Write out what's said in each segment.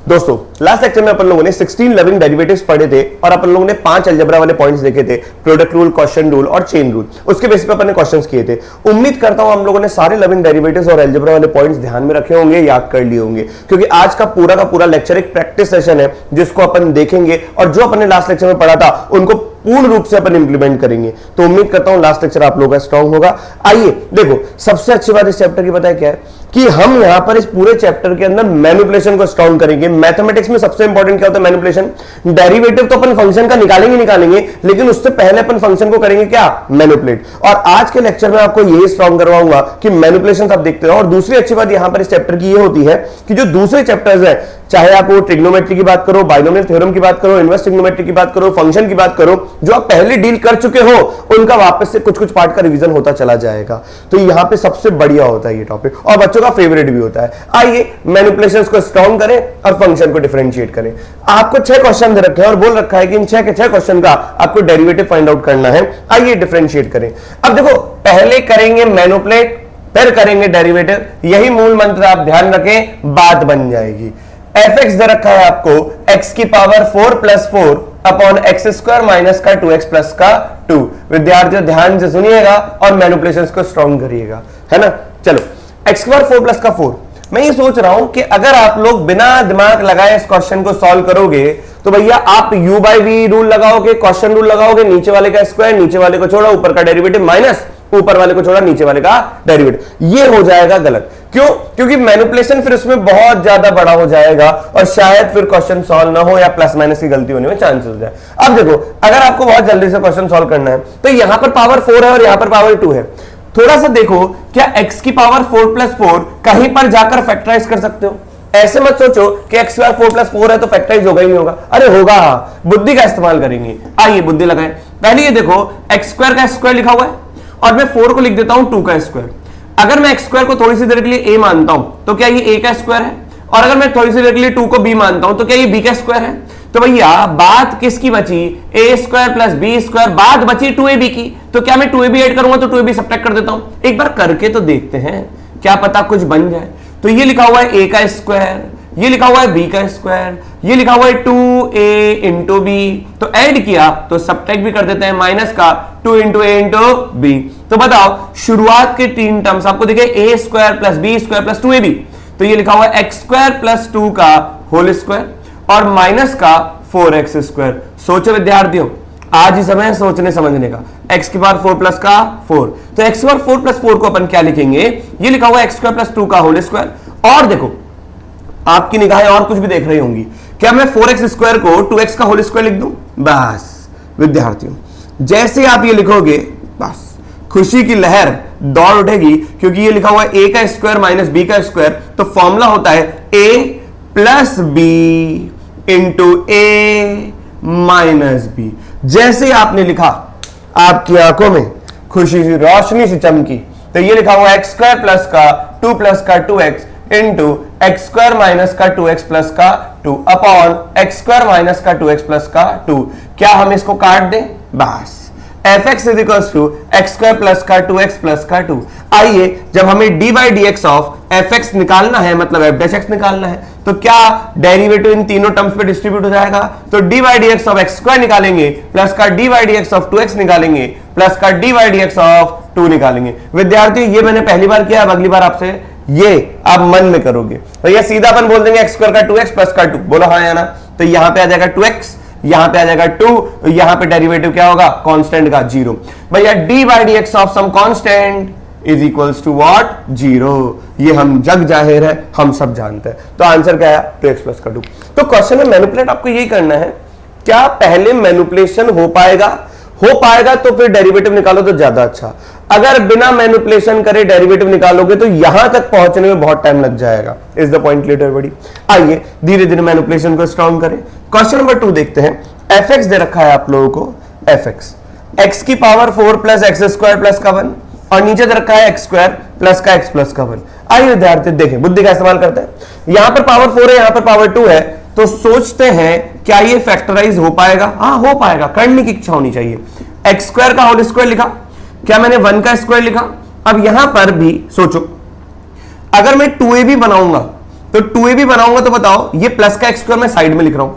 दोस्तों last lecture में अपन लोगों ने 16 लिविंग डेरिवेटिव्स पढ़े थे और अपन लोगों ने 5 अलजेब्रा वाले पॉइंट्स देखे थे, प्रोडक्ट रूल, क्वेश्चन रूल और चेन रूल। उसके बेसिस पे अपन ने क्वेश्चंस किए थे। उम्मीद करता हूं हम लोगों ने सारे लिविंग डेरिवेटिव्स और अलजेब्रा वाले पॉइंट्स ध्यान में रखे होंगे, याद कर लिए होंगे, क्योंकि आज का पूरा लेक्चर एक प्रैक्टिस सेशन है जिसको अपन देखेंगे और जो अपन ने लास्ट लेक्चर में पढ़ा था उनको पूर्ण रूप से अपन इंप्लीमेंट करेंगे। तो उम्मीद करता हूं लास्ट लेक्चर आप लोगों का स्ट्रांग होगा। आइए देखो, सबसे अच्छी बात इस चैप्टर की पता है क्या है कि हम यहां पर इस पूरे चैप्टर के अंदर मैनिपुलेशन को स्ट्रांग करेंगे। मैथमेटिक्स में सबसे इंपॉर्टेंट क्या होता है? मैनिपुलेशन। डेरिवेटिव तो अपन फंक्शन का निकालेंगे, लेकिन उससे पहले अपन फंक्शन को करेंगे क्या? मैनिपुलेट। और आज के लेक्चर में आपको यही स्ट्रांग करवाऊंगा कि मैनिपुलेशन आप देखते रहो। और दूसरी अच्छी बात यहां पर इस चैप्टर की ये होती है कि जो दूसरे चैप्टर्स हैं, चाहे आप वो ट्रिग्नोमेट्री की बात करो, बाइनोमियल थ्योरम की बात करो, इनवर्स ट्रिग्नोमेट्री की बात करो, फंक्शन की बात करो, जो आप पहले डील कर चुके हो उनका वापस से कुछ पार्ट का रिवीजन होता चला जाएगा। तो यहां पे सबसे बढ़िया होता है ये टॉपिक और बच्चों का फेवरेट भी होता है। आइए मैनिपुलेशंस को स्ट्रांग करें और फंक्शन को डिफरेंशिएट करें। आपको 6 क्वेश्चन दे रखे हैं और बोल रखा है कि इन 6 के 6 क्वेश्चन का आपको डेरिवेटिव फाइंड आउट करना है। आइए डिफरेंशिएट करें। अब देखो, पहले करेंगे मैनिपुलेट, फिर करेंगे डेरिवेटिव। यही मूल मंत्र आप ध्यान रखें, बात बन जाएगी। fx दे रखा है आपको x की power 4 plus 4 upon x square minus का 2x प्लस का 2। विद्यार्थियों ध्यान से सुनिएगा और मैनिपुलेशंस को स्ट्रांग करिएगा, है ना। चलो, x की पावर 4 प्लस का 4। मैं ये सोच रहा हूं कि अगर आप लोग बिना दिमाग लगाए इस क्वेश्चन को सॉल्व करोगे तो भैया आप u बाई वी रूल लगाओगे, क्वेश्चन रूल लगाओगे, नीचे वाले का स्क्वायर, नीचे वाले को छोड़ा, ऊपर का डेरिवेटिव माइनस, ऊपर वाले को छोड़ा, नीचे वाले का डेरिवेटिव। ये हो जाएगा गलत। क्यों? क्योंकि मैनिपुलेशन फिर उसमें बहुत ज्यादा बड़ा हो जाएगा और शायद फिर क्वेश्चन सॉल्व ना हो या प्लस माइनस की गलती होने में चांसेस हो जाए। अब देखो, अगर आपको बहुत जल्दी से क्वेश्चन सॉल्व करना है तो यहां पर पावर 4 है और यहां पर पावर 2 है। थोड़ा सा देखो, क्या x की पावर 4 प्लस 4 कहीं पर जाकर फैक्टराइज कर सकते हो? ऐसे मत सोचो कि x स्क्वायर 4 प्लस 4 है तो फैक्टराइज होगा ही नहीं होगा। अरे होगा, बुद्धि का इस्तेमाल करेंगे। आइए बुद्धि लगाएं। पहले ये देखो, x स्क्वायर का स्क्वायर लिखा हुआ है और मैं 4 को लिख देता हूं 2 का स्क्वायर। अगर मैं x स्क्वायर को थोड़ी सी देर के लिए a मानता हूं तो क्या ये a का स्क्वायर है? और अगर मैं थोड़ी सी देर के लिए 2 को b मानता हूं तो क्या ये b का स्क्वायर है? तो भैया बात किसकी बची? a square plus b square. बात बची 2ab की। तो क्या मैं 2ab ऐड करूंगा तो 2ab सब्ट्रैक्ट कर देता हूं। एक बार करके तो देखते हैं, क्या पता कुछ बन जाए। तो ये लिखा हुआ है a का स्क्वायर, ये लिखा हुआ है b का स्क्वायर, ये लिखा हुआ है 2a इंटू b। तो ऐड किया तो सब्ट्रैक्ट भी कर देते हैं, माइनस का 2 इंटू a इंटू b। तो बताओ, शुरुआत के 3 टर्म्स आपको दिखे, a square plus b square plus 2ab। तो ये लिखा हुआ है x स्क्वायर प्लस 2 का होल स्क्वायर और माइनस का 4x स्क्वायर। सोचो विद्यार्थियों, आज ही समय सोचने समझने का। x की पावर 4 प्लस का 4, तो x की पावर 4 प्लस 4 को अपन क्या लिखेंगे? ये लिखा हुआ है x स्क्वायर प्लस 2 का होल स्क्वायर। और देखो, आपकी निगाहें और कुछ भी देख रही होंगी। क्या मैं 4x स्क्वायर को 2x का होल स्क्वायर लिख दूं? बस विद्यार्थियों, जैसे आप ये लिखोगे बस खुशी की लहर दौड़ उठेगी, क्योंकि ये लिखा हुआ है a का स्क्वायर माइनस b का स्क्वायर। तो फॉर्मूला होता है a plus b into a minus b। जैसे आपने लिखा, आपकी आंखों में खुशी की रोशनी से चमकी। तो ये लिखा हुआ है x स्क्वायर प्लस का 2 प्लस का 2x into x square minus का 2x प्लस का 2 अपॉन एक्स स्क्वायर माइनस का 2x प्लस का 2। क्या हम इसको काट दें? बस fx is equals to x square plus का 2x प्लस का 2। आइए, जब हमें dy dx ऑफ fx निकालना है, मतलब f डैश x निकालना है, तो क्या डेरिवेटिव इन तीनों टर्म्स पे डिस्ट्रीब्यूट हो जाएगा? तो dy dx of X square निकालेंगे प्लस का dy dx ऑफ 2x निकालेंगे प्लस का dy dx ऑफ 2 निकालेंगे। विद्यार्थी, ये मैंने पहली बार किया, अब अगली बार आपसे ये आप मन में करोगे। तो ये सीधा अपन बोल देंगे एक्स स्क्वायर का 2x प्लस का 2। बोलो हाँ या ना। तो यहां पे आ जाएगा 2x, यहां पे आ जाएगा 2, यहां पे डेरिवेटिव क्या होगा? कांस्टेंट का 0। भैया dy dx of some constant is equals to what? 0। ये हम जग जाहिर है, हम सब जानते हैं। तो आंसर क्या आया? 2x प्लस का 2। तो क्वेश्चन में मैनिपुलेट आपको यही करना है। क्या पहले मैनिपुलेशन हो पाएगा? हो पाएगा तो फिर डेरिवेटिव निकालो तो ज्यादा अच्छा। अगर बिना मैनिपुलेशन करे डेरिवेटिव निकालोगे तो यहां तक पहुंचने में बहुत टाइम लग जाएगा। Is the point clear everybody? आइए धीरे धीरे मैनिपुलेशन को स्ट्रांग करें। क्वेश्चन नंबर 2 देखते हैं। fx दे रखा है आप लोगों को, fx x की power 4 plus x square plus का 1 और नीचे दे रखा है एक्स स्क्वायर प्लस का x प्लस का 1। आइए विद्यार्थी देखें, बुद्धि का इस्तेमाल करते हैं। यहां पर पावर 4 है, यहां पर पावर 2 है, तो सोचते हैं क्या ये फैक्टराइज हो पाएगा? हाँ हो पाएगा, करने की इच्छा होनी चाहिए। एक्स स्क्वायर का होल स्क्वायर लिखा, क्या मैंने 1 का स्क्वायर लिखा? अब यहां पर भी सोचो, अगर मैं 2ab बनाऊंगा तो 2ab बनाऊंगा तो बताओ, ये प्लस का एक्स स्क्वायर मैं साइड में लिख रहा हूं,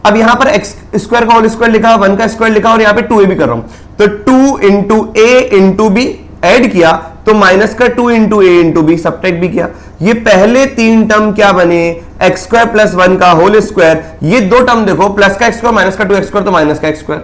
अब यहां पर एक्स स्क्वायर का होल स्क्वायर लिखा, 1 का स्क्वायर लिखा और यहां पे 2ab कर रहा हूं, तो 2 इंटू ए इंटू बी एड किया तो माइनस का 2 इंटू ए इंटू बी सब्ट्रैक्ट भी किया। ये पहले 3 टर्म क्या बने, एक्स स्क्वायर प्लस 1 का होल स्क्वायर, ये 2 टर्म देखो, प्लस का एक्स स्क्वायर माइनस का 2x स्क्वायर तो माइनस का एक्स स्क्वायर,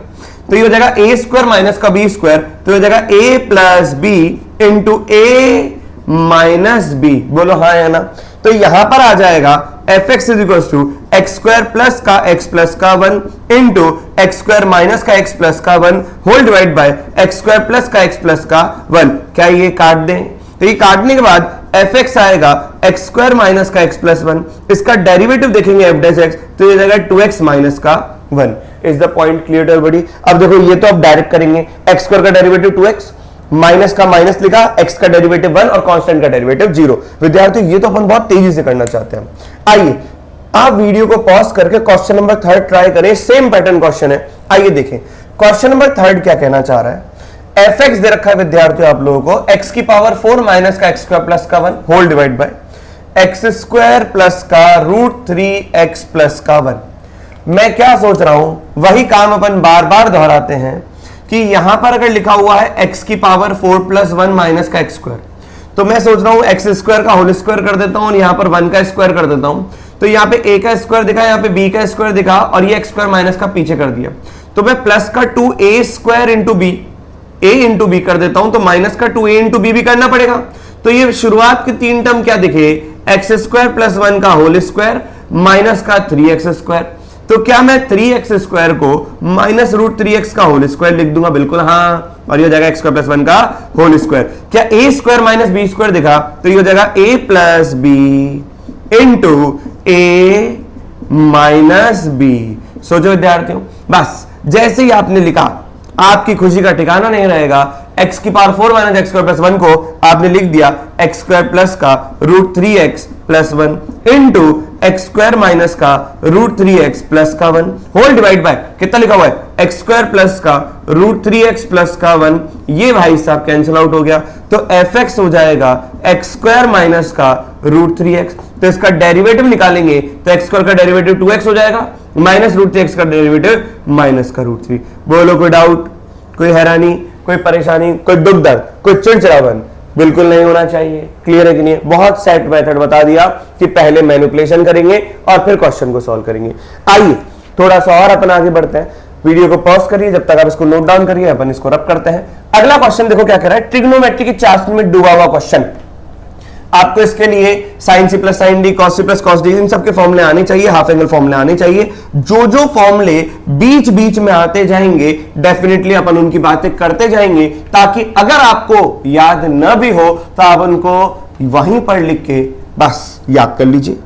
तो ये हो जाएगा ए स्क्वायर माइनस का बी स्क्वायर, तो हो जाएगा a plus B into A minus b, बोलो हाँ या ना। तो यहां पर आ जाएगा F x is equal to x square plus का एक्स प्लस का 1 इंटू एक्स स्क्वायर माइनस का एक्स प्लस का 1 whole divide by x square plus का एक्स प्लस का 1। क्या ये काट दें, तो ये काटने के बाद एफ एक्स आएगा एक्स स्क्वायर माइनस का एक्स प्लस 1, इसका डेरिवेटिव देखेंगे एफ डैश एक्स, तो ये जाएगा 2x माइनस का 1। Is the point clear to everybody. अब देखो ये तो अब डायरेक्ट करेंगे, एक्स स्क्वायर का डेरिवेटिव 2x, माइनस का माइनस लिखा, एक्स का डेरिवेटिव 1 और कांस्टेंट का डेरिवेटिव 0। विद्यार्थी ये तो अपन बहुत तेजी से करना चाहते हैं। आइए आप वीडियो को पॉज करके क्वेश्चन नंबर 3 ट्राई करें, सेम पैटर्न क्वेश्चन है। आइए देखें क्वेश्चन नंबर 3 क्या कहना चाह रहा है। एफ एक्स दे रखा है विद्यार्थियों आप लोगों को, एक्स की पावर 4 माइनस का एक्स स्क्वायर प्लस का 1 whole divide by x square plus का रूट 3x प्लस का 1। मैं क्या सोच रहा हूं, वही काम अपन बार बार दोहराते हैं कि यहां पर अगर लिखा हुआ है x की पावर 4 प्लस 1 माइनस का एक्स स्क्वायर, तो मैं सोच रहा हूं एक्स स्क्वायर का होल स्क्वायर कर देता हूं और यहां पर 1 का स्क्वायर कर देता हूं, तो यहां पे a का स्क्वायर दिखा, यहां पे b का स्क्वायर दिखा और ये एक्स स्क्वायर माइनस का पीछे कर दिया, तो मैं प्लस का 2a square into b, a into b कर देता हूं, तो माइनस का 2a इंटू बी भी करना पड़ेगा। तो ये शुरुआत के 3 टर्म क्या दिखे, एक्स स्क्वायर प्लस 1 का होल स्क्वायर माइनस का 3x स्क्वायर, तो क्या मैं 3x स्क्वायर को माइनस रूट 3x का होल स्क्वायर लिख दूंगा, बिल्कुल हाँ, और ये हो जाएगा एक्स स्क्वायर प्लस 1 का होल स्क्वायर। क्या a square minus B square दिखा, तो ये हो जाएगा a plus B into A minus B. सोचो विद्यार्थियों, बस जैसे ही आपने लिखा आपकी खुशी का ठिकाना नहीं रहेगा। x की power 4 minus X square plus 1 को आपने लिख दिया एक्स स्क्वायर प्लस का root 3x plus 1 into x square minus का रूट 3x प्लस का 1 होल डिवाइड बाय कितना लिखा हुआ है, एक्स स्क्वायर प्लस का रूट 3x प्लस का 1। ये भाई साहब कैंसिल आउट हो गया, तो एफ एक्स हो जाएगा एक्स स्क्वायर माइनस का रूट 3x। तो इसका डेरिवेटिव निकालेंगे तो एक्स स्क्वायर का डेरिवेटिव 2x हो जाएगा माइनस रूट 3x का डेरिवेटिव माइनस का रूट 3। बोलो कोई डाउट, कोई हैरानी, कोई परेशानी, कोई दुख दर्द, कोई चिड़चिड़ापन बिल्कुल नहीं होना चाहिए। क्लियर है कि नहीं? बहुत सेट मेथड बता दिया कि पहले मैनिपुलेशन करेंगे और फिर क्वेश्चन को सॉल्व करेंगे। आइए थोड़ा सा और अपन आगे बढ़ते हैं, वीडियो को पॉज करिए, जब तक आप इसको नोट डाउन करिए अपन इसको रब करते हैं। अगला क्वेश्चन देखो क्या कह रहा है, ट्रिग्नोमेट्री की चाशनी में डूबा हुआ क्वेश्चन। आपको इसके लिए sine C plus sine D, cos C plus cos D, इन सबके फॉर्मूले आने चाहिए, हाफ एंगल फॉर्मूले आने चाहिए। जो जो फॉर्मूले बीच बीच में आते जाएंगे डेफिनेटली अपन उनकी बातें करते जाएंगे, ताकि अगर आपको याद न भी हो तो आप उनको वहीं पर लिख के बस याद कर लीजिए।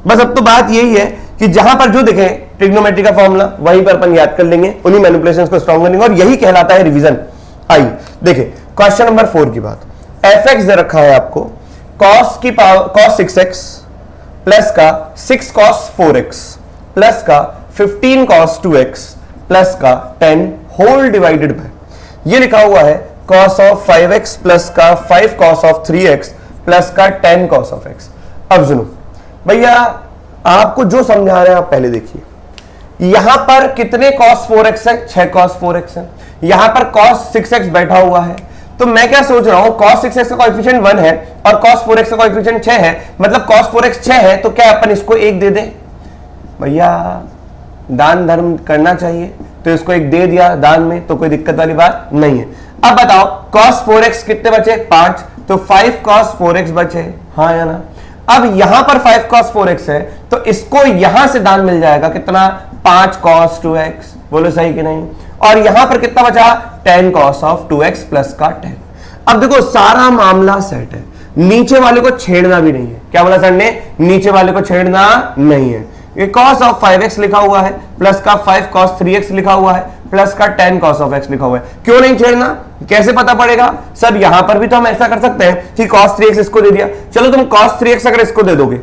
बस अब तो बात यही है कि जहां पर जो दिखे ट्रिग्नोमेट्री का फॉर्मूला वहीं पर अपन याद कर लेंगे, उन्हीं मैनिपुलेशंस को स्ट्रॉन्ग करेंगे, और यही कहलाता है रिवीजन। आइए देखिए क्वेश्चन नंबर 4 की बात। एफ एक्स दे रखा है आपको, कॉस की पावर कॉस 6x प्लस का 6 कॉस 4x प्लस का 15 कॉस 2x प्लस का 10 होल डिवाइडेड बाय ये लिखा हुआ है कॉस ऑफ 5x प्लस का 5 कॉस ऑफ 3x प्लस का 10 कॉस ऑफ x। अब सुनो भैया, आपको जो समझा रहे हैं आप पहले देखिए। यहां पर कितने कॉस 4x है, 6 कॉस 4x है। यहां पर कॉस 6x बैठा हुआ है, तो मैं क्या सोच रहा हूं, cos 6x का कोएफिशिएंट 1 है और cos 4x का कोएफिशिएंट 6 है, मतलब cos 4x 6 है, तो क्या अपन इसको 1 दे दें? भैया दान धर्म करना चाहिए, तो इसको 1 दे दिया दान में, तो कोई दिक्कत वाली बात नहीं है। अब बताओ cos 4x कितने बचे, 5, तो 5 cos 4x बचे, हाँ या ना? अब यहां पर 5 cos 4x है, तो इसको यहां से दान मिल जाएगा कितना, 5 cos 2x। बोलो सही कि नहीं? और यहां पर कितना बचा, 10 cos ऑफ 2x प्लस का 10। अब देखो सारा मामला सेट है, नीचे वाले को छेड़ना भी नहीं है। क्या बोला सर ने, नीचे वाले को छेड़ना नहीं है। ये cos ऑफ 5x लिखा हुआ है प्लस का 5 cos 3x लिखा हुआ है प्लस का 10 cos ऑफ x लिखा हुआ है। क्यों नहीं छेड़ना, कैसे पता पड़ेगा? सर यहां पर भी तो हम ऐसा कर सकते हैं कि cos 3x इसको दे दिया, चलो तुम cos 3x अगर इसको दे दोगे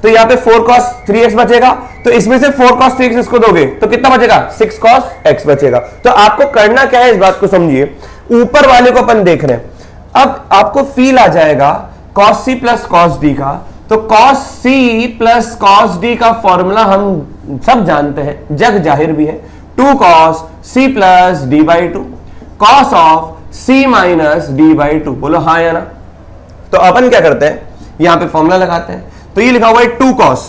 तो यहाँ पे 4 cos 3x बचेगा, तो इसमें से 4 cos 3x इसको दोगे तो कितना बचेगा, 6 cos x बचेगा। तो आपको करना क्या है, इस बात को समझिए। ऊपर वाले को अपन देख रहे हैं, अब आपको फील आ जाएगा cos c plus cos d का, तो cos c plus cos d का फॉर्मूला हम सब जानते हैं, जग जाहिर भी है, 2 cos c plus d by two, cos of c minus d by two. बोलो हाँ या ना। तो अपन क्या करते हैं, यहां पे फॉर्मूला लगाते हैं। तो ये लिखा हुआ है 2 cos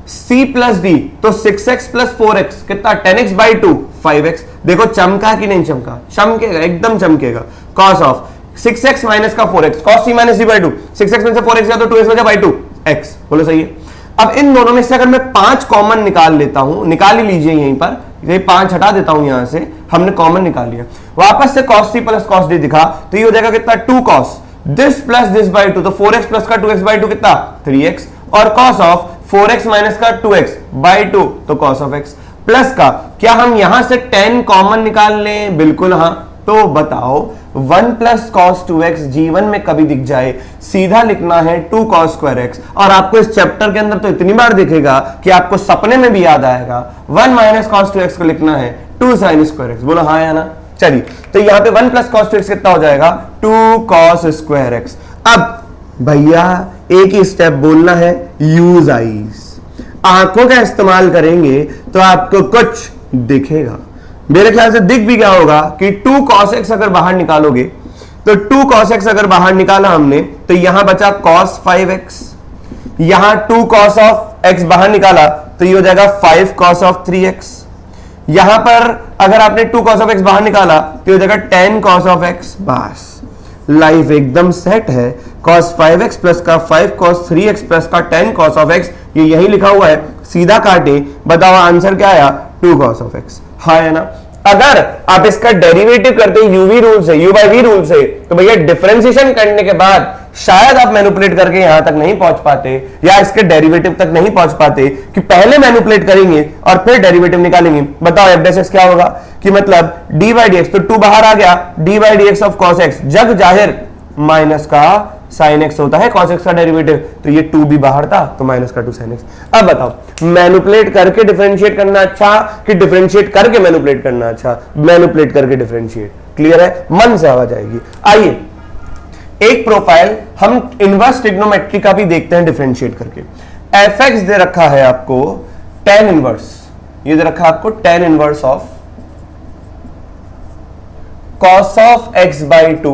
c प्लस d, तो 6x प्लस 4x कितना, 10x बाई टू 5x। देखो चमका कि नहीं चमका, चमकेगा, एकदम चमकेगा। cos ऑफ 6x माइनस का 4x, cos c minus d by two, 6x में से 4x गया तो 2x बचा बाई टू x। बोलो सही है। अब इन दोनों में से अगर मैं 5 कॉमन निकाल लेता हूं, निकाल ही लीजिए यहीं पर, ये 5 हटा देता हूं यहां से, हमने कॉमन निकाल लिया, वापस से cos c plus cos d दिखा, तो ये हो जाएगा कितना, 2 cos this plus this by two, तो 4x प्लस का 2x बाई टू कितना, 3x, और cos ऑफ 4x माइनस का 2x बाई टू, तो cos ऑफ x प्लस का, क्या हम यहां से 10 कॉमन निकाल लें, बिल्कुल हाँ। तो बताओ 1 प्लस कॉस 2x G1 में कभी दिख जाए, सीधा लिखना है 2 cos स्क्वायर x, और आपको इस चैप्टर के अंदर तो इतनी बार दिखेगा कि आपको सपने में भी याद आएगा। 1 माइनस कॉस 2x को लिखना है 2 sin स्क्वायर x। बोलो हाँ या ना। चलिए, तो यहां पे 1 प्लस कॉस 2x कितना हो जाएगा, 2 cos स्क्वायर x। अब भैया एक ही स्टेप बोलना है, यूज आईज, आंखों का इस्तेमाल करेंगे तो आपको कुछ दिखेगा। मेरे ख्याल से दिख भी क्या होगा कि 2 cos x अगर बाहर निकालोगे, तो 2 cos x अगर बाहर निकाला हमने, तो यहां बचा cos 5x, यहां 2 cos ऑफ x बाहर निकाला तो ये हो जाएगा 5 cos ऑफ 3x, यहां पर अगर आपने 2 cos ऑफ x बाहर निकाला तो हो जाएगा 10 cos ऑफ x। बस लाइफ एकदम सेट है। cos 5x प्लस का 5 cos 3x प्लस का 10 cos ऑफ x, ये यही लिखा हुआ है, सीधा काटे, बताओ आंसर क्या आया, 2 cos ऑफ x। हाँ है ना। अगर आप इसका डेरिवेटिव करते हैं यूवी रूल से, यू बाई वी रूल से, तो भैया डिफरेंशिएशन करने के बाद शायद आप मैनिपुलेट करके यहां तक नहीं पहुंच पाते, या इसके डेरिवेटिव तक नहीं पहुंच पाते, कि पहले मैनिपुलेट करेंगे और फिर डेरिवेटिव निकालेंगे। बताओ एफ डैश एक्स क्या होगा, कि मतलब डी बाई डी एक्स, तो 2 बाहर आ गया, d by d x of cos x, जग जाहिर माइनस का साइन एक्स होता है कॉस एक्स का डेरिवेटिव, तो ये 2 भी बाहर था तो माइनस का 2 साइन एक्स। अब बताओ मैनिपुलेट करके डिफरेंशिएट करना अच्छा कि डिफरेंशिएट करके मैनिपुलेट करना अच्छा? मैनिपुलेट करके डिफरेंशिएट। क्लियर है, मन से आवाज आएगी। आइए एक प्रोफाइल हम इनवर्स ट्रिग्नोमेट्री का भी देखते हैं डिफरेंशिएट करके। एफ एक्स दे रखा है आपको tan इनवर्स, ये दे रखा है आपको tan inverse of cos of x by two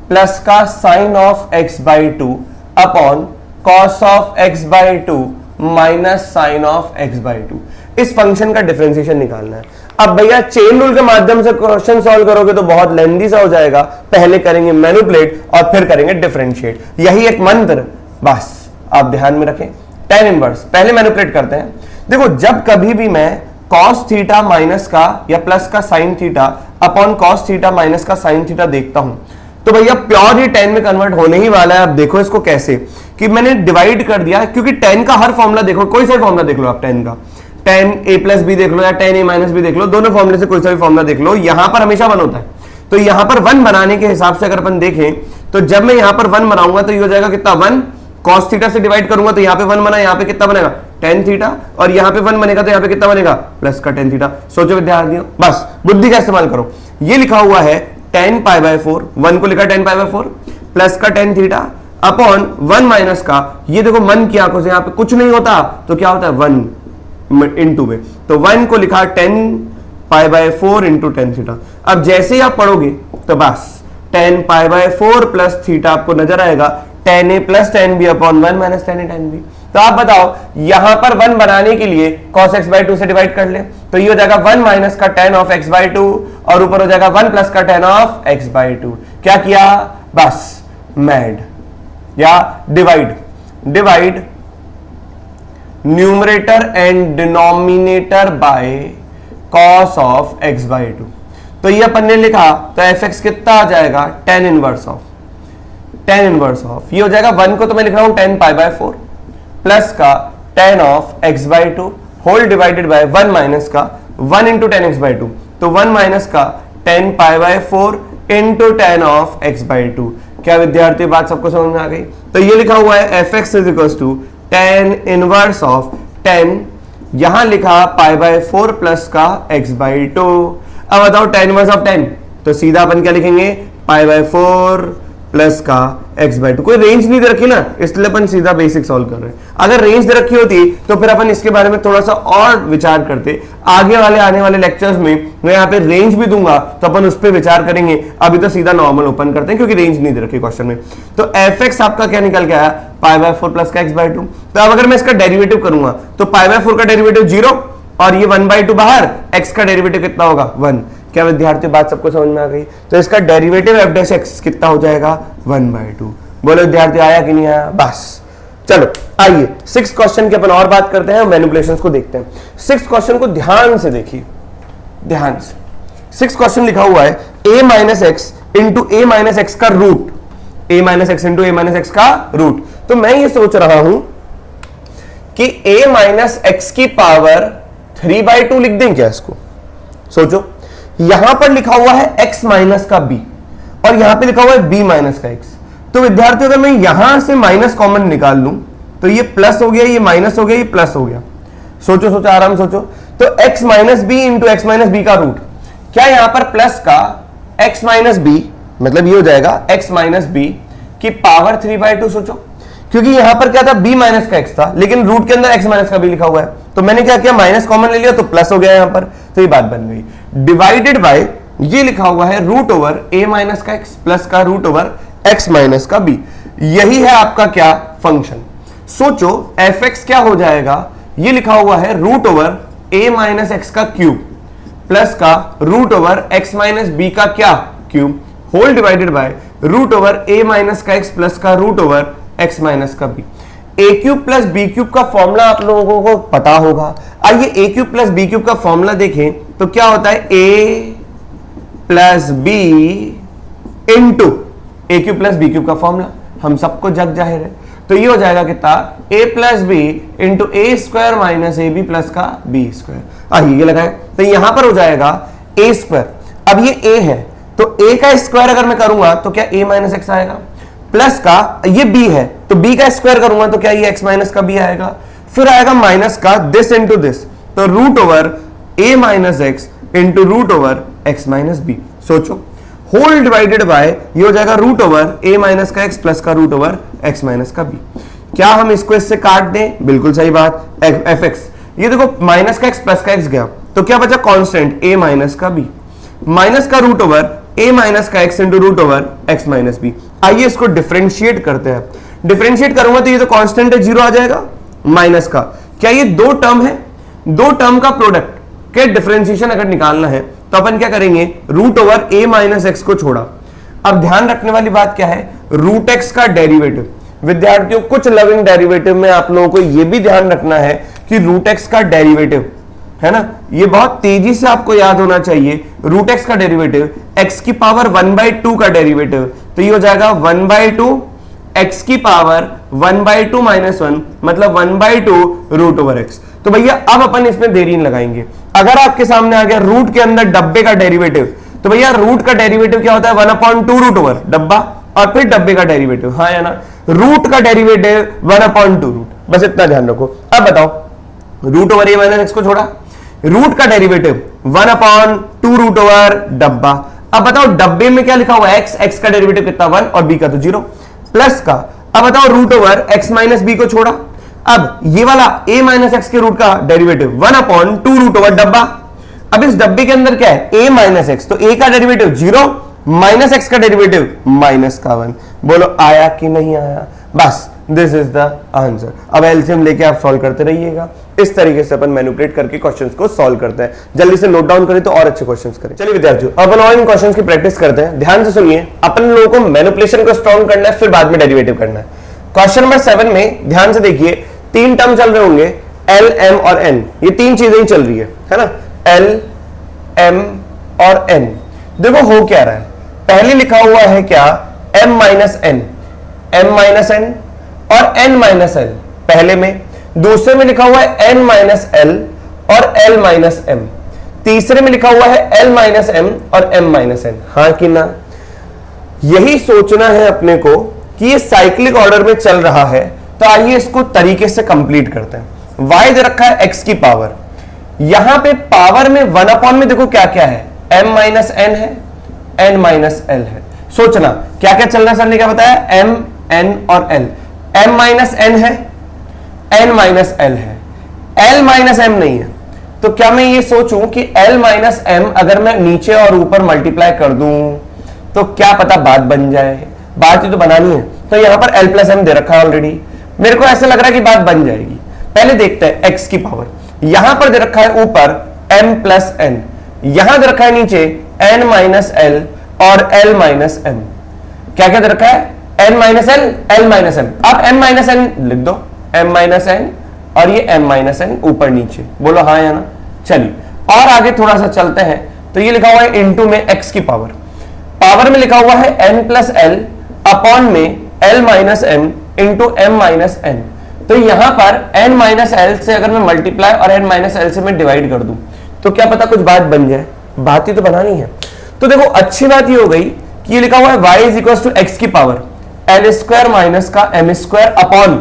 plus का sine of x by two upon cos of x by two minus sine of x by two. इस फंक्शन का डिफरेंशिएशन निकालना है। अब भैया चेन रूल के माध्यम से क्वेश्चन सॉल्व करोगे तो बहुत लेंथी सा हो जाएगा, पहले करेंगे मैनिपुलेट और फिर करेंगे डिफरेंशिएट, यही एक मंत्र, बस आप ध्यान में रखें। tan इनवर्स पहले मैनिपुलेट करते हैं। देखो जब कभी भी मैं cos थीटा माइनस का या प्लस का sine theta upon cos theta minus का साइन थीटा देखता हूं, तो भैया प्योर ही tan में कन्वर्ट होने ही वाला है। अब देखो इसको कैसे, कि मैंने डिवाइड कर दिया, क्योंकि tan का हर फॉर्मूला देखो, कोई सा फॉर्मूला देख लो आप tan का, tan a प्लस बी देख लो या tan a माइनस बी देख लो, दोनों फॉर्मूले से कोई सा भी फॉर्मूला देख लो, यहां पर हमेशा 1 होता है। तो यहां पर 1 बनाने के हिसाब से अगर अपन देखें, तो जब मैं यहां पर 1 बनाऊंगा तो ये हो जाएगा कितना, 1 cos थीटा से डिवाइड करूंगा तो यहां पे 1 बना, यहां पे कितना बनेगा tan थीटा, और यहां पे 1 बनेगा तो यहां पे कितना बनेगा, प्लस का tan थीटा। सोचो विद्यार्थियों, बस बुद्धि का इस्तेमाल करो। ये लिखा हुआ है tan पाई बाय 4, 1 को लिखा tan पाई बाय 4 प्लस का tan थीटा अपॉन 1 माइनस का, ये देखो मन की आंखों से यहां पे कुछ नहीं होता तो क्या होता है 1 इंटू में, तो 1 को लिखा tan pi by 4 into tan theta. अब जैसे ही आप पढ़ोगे तो बस tan pi by 4 plus theta आपको नजर आएगा, tan a plus tan b upon 1 minus tan a tan b। तो आप बताओ यहां पर 1 बनाने के लिए cos x बाई 2 से डिवाइड कर ले, तो ये हो जाएगा 1 माइनस का tan ऑफ x बाई 2 और ऊपर हो जाएगा 1 प्लस का tan ऑफ x बाई 2। क्या किया, बस मैड या divide numerator and denominator by cos of x by 2। तो ये अपन ने लिखा, तो एफ एक्स कितना आ जाएगा, tan इनवर्स ऑफ ये हो जाएगा 1 को तो मैं लिख रहा हूं tan पाई बाय 4 प्लस का tan of x by 2 whole divided by 1 minus का 1 इंटू tan x बाई 2, तो 1 माइनस का tan pi by 4 into tan of x by 2। क्या विद्यार्थी बात सबको समझ में आ गई? तो ये लिखा हुआ है F x is equal to tan inverse of 10, यहां लिखा पाई बाय 4 प्लस का x बाई 2। अब बताओ tan इनवर्स ऑफ 10, तो सीधा अपन क्या लिखेंगे, पाई बाय 4 प्लस का x बाई टू। कोई रेंज नहीं दे रखी ना, इसलिए अपन सीधा बेसिक सॉल्व कर रहे हैं। अगर रेंज दे रखी होती तो फिर अपन इसके बारे में थोड़ा सा और विचार करते। आगे वाले आने वाले लेक्चर्स में मैं यहाँ पे रेंज भी दूंगा तो अपन उस पर विचार करेंगे। अभी तो सीधा नॉर्मल ओपन करते हैं क्योंकि रेंज नहीं दे रखी क्वेश्चन में। तो एफ आपका क्या निकल के आया, पाई बाय 4 प्लस का x बाई टू। तो अब अगर मैं इसका डेरिवेटिव करूंगा तो पाई बाय 4 का डेरिवेटिव 0 और ये 1/2 बाहर, x का डेरिवेटिव कितना होगा 1। क्या विद्यार्थियों बात सबको समझ में आ गई? तो इसका डेरिवेटिव f डैश x कितना हो जाएगा 1/2। बोलो विद्यार्थी आया कि नहीं आया? बस चलो आइए 6 क्वेश्चन की अपन और बात करते हैं, मैनिपुलेशंस को देखते हैं। 6 क्वेश्चन को ध्यान से देखिए, ध्यान से। 6 क्वेश्चन लिखा हुआ है a minus x into A minus x का root, a minus x into A minus x का रूट। तो मैं ये सोच रहा हूं कि a माइनस एक्स की पावर 3/2 लिख दें क्या इसको? सोचो, यहां पर लिखा हुआ है x माइनस का b और यहां पे लिखा हुआ है b माइनस का x। तो विद्यार्थियों अगर मैं यहां से माइनस कॉमन निकाल लूं तो ये प्लस हो गया, ये माइनस हो गया, ये प्लस हो गया। सोचो सोचो, आराम सोचो। तो x minus B into X minus B का रूट, क्या यहां पर प्लस का x माइनस बी मतलब ये हो जाएगा x माइनस बी की पावर 3/2। सोचो, क्योंकि यहां पर क्या था, b माइनस का x था, लेकिन रूट के अंदर x माइनस का b लिखा हुआ है। तो मैंने क्या किया, माइनस कॉमन ले लिया तो प्लस हो गया यहां पर, तो ये बात बन गई। डिवाइडेड बाय ये लिखा हुआ है रूट ओवर a माइनस का x प्लस का रूट ओवर x माइनस का b। यही है आपका क्या, फंक्शन। सोचो f(x) क्या हो जाएगा, ये लिखा हुआ है root over a minus x का क्यूब प्लस का root over x minus b का क्या, cube, whole divided by root over a minus का x प्लस का रूट ओवर x माइनस का b। a cube plus B cube का formula आप लोगों को पता होगा। आइए a cube plus B cube का फॉर्मूला देखें तो क्या होता है, a plus B into A cube plus B cube का फॉर्मूला हम सबको जग जाहिर है। तो ये हो जाएगा कितना, a plus B into A square minus A B plus का बी स्क्वायर। आइए ये लगाए तो यहां पर हो जाएगा a स्क्वायर। अब ये a है तो a का स्क्वायर अगर मैं करूंगा तो क्या a माइनस एक्स आएगा, प्लस का ये b है तो b का स्क्वायर करूंगा तो क्या ये x माइनस का b आएगा, फिर आएगा माइनस का दिस इंटू दिस, तो root over a minus x into root over x minus B. सोचो, होल डिवाइडेड बाय ये हो जाएगा रूट ओवर a माइनस का x प्लस का रूट ओवर x माइनस का b। क्या हम इसको इससे काट दें? बिल्कुल सही बात, fx। ये देखो माइनस का x प्लस का x गया तो क्या बचा, कांस्टेंट a माइनस का b माइनस का रूट ओवर a माइनस का x into root over x minus B. आइए इसको डिफरेंशिएट करते हैं। डिफरेंशिएट करूंगा तो ये तो कांस्टेंट है, 0 आ जाएगा, माइनस का क्या ये दो टर्म है, दो टर्म का प्रोडक्ट के डिफरेंशिएशन अगर निकालना है तो अपन क्या करेंगे, root over a minus X को छोड़ा। अब ध्यान रखने वाली बात क्या है, रूट x का डेरिवेटिव। विद्यार्थियों कुछ लविंग डेरिवेटिव में आप लोगों को यह भी ध्यान रखना है कि रूट x का डेरिवेटिव है ना, ये बहुत तेजी से आपको याद होना चाहिए। रूट x का डेरिवेटिव x की पावर 1/2 का डेरिवेटिव, तो ये हो जाएगा 1/2 x की पावर 1/2 माइनस 1 मतलब 1/2 रूट ओवर x। तो भैया अब अपन इसमें देरी नहीं लगाएंगे। अगर आपके सामने आ गया रूट के अंदर डब्बे का डेरिवेटिव, तो भैया रूट का डेरिवेटिव क्या होता है, 1/2 रूट ओवर डब्बा और फिर डब्बे का डेरिवेटिव, हाँ या ना, रूट का डेरिवेटिव 1/2 रूट, बस इतना ध्यान रखो। अब बताओ, root over a minus X को छोड़ा, रूट का डेरिवेटिव 1/2 रूट ओवर डब्बा। अब बताओ डब्बे में क्या लिखा हुआ है, x का डेरिवेटिव कितना 1 और b का तो 0 प्लस का। अब बताओ root over x minus B को छोड़ा, अब ये वाला a माइनस एक्स के रूट का डेरिवेटिव 1/2 रूट ओवर डब्बा। अब इस डब्बे के अंदर क्या है, a माइनस एक्स, तो a का डेरिवेटिव 0 माइनस एक्स का डेरिवेटिव माइनस का 1। बोलो आया कि नहीं आया, बस दिस इज द आंसर। अब एलसीएम लेके आप सॉल्व करते रहिएगा। इस तरीके से अपन मैनिपुलेट करके क्वेश्चंस को सॉल्व करते हैं। जल्दी से नोट डाउन करें तो और अच्छे क्वेश्चंस करें। चलिए विद्यार्थियों, अपन और इन क्वेश्चंस की प्रैक्टिस करते हैं। ध्यान से सुनिए, अपन लोगों को मैनिपुलेशन को स्ट्रॉन्ग करना है, फिर बाद में डेरिवेटिव करना है। क्वेश्चन नंबर 7 में ध्यान से देखिए, 3 टर्म चल रहे होंगे, L, M और N, ये 3 चीजें ही चल रही है ना, L, M और N। देखो हो क्या रहा है, पहले लिखा हुआ है क्या, M minus N, M minus N और N माइनस L पहले में, दूसरे में लिखा हुआ है N माइनस L और L माइनस M, तीसरे में लिखा हुआ है L माइनस M और M माइनस N। हाँ कि ना, यही सोचना है अपने को कि ये साइक्लिक ऑर्डर में चल रहा है। तो आइए इसको तरीके से कंप्लीट करते हैं। y दे रखा है x की पावर, यहां पे पावर में 1 अपॉन में देखो क्या क्या है, m माइनस n है, n माइनस l है, सोचना क्या क्या चल रहा है, सर ने क्या बताया, एम एन और एल, एम माइनस एन है, एन माइनस एल है, एल माइनस एम नहीं है। तो क्या मैं ये सोचूं कि एल माइनस एम अगर मैं नीचे और ऊपर मल्टीप्लाई कर दूं तो क्या पता बात बन जाए, बात ही तो बनानी है। तो यहां पर एल प्लस एम दे रखा है ऑलरेडी, मेरे को ऐसा लग रहा है कि बात बन जाएगी। पहले देखते हैं एक्स की पावर, यहां पर दे रखा है ऊपर एम प्लस एन, यहां दे रखा है नीचे एन माइनस एल और एल माइनस एम। क्या क्या दे रखा है, N minus L, L minus M. अब एम माइनस एन लिख दो, एम माइनस एन और ये एम माइनस एन ऊपर नीचे, बोलो हाँ या ना। चलिए और आगे थोड़ा सा चलते हैं, तो ये लिखा हुआ है इनटू में एक्स की पावर, पावर में लिखा हुआ है एन प्लस एल अपॉन में L minus M into M minus N. तो यहां पर एन माइनस एल से अगर मैं मल्टीप्लाई और एन माइनस एल से मैं डिवाइड कर दूं तो क्या पता कुछ बात बन जाए, बात ही तो बनानी है। तो देखो अच्छी बात ये हो गई कि ये लिखा हुआ है y is equal to X की पावर एल स्क्वायर माइनस का M square upon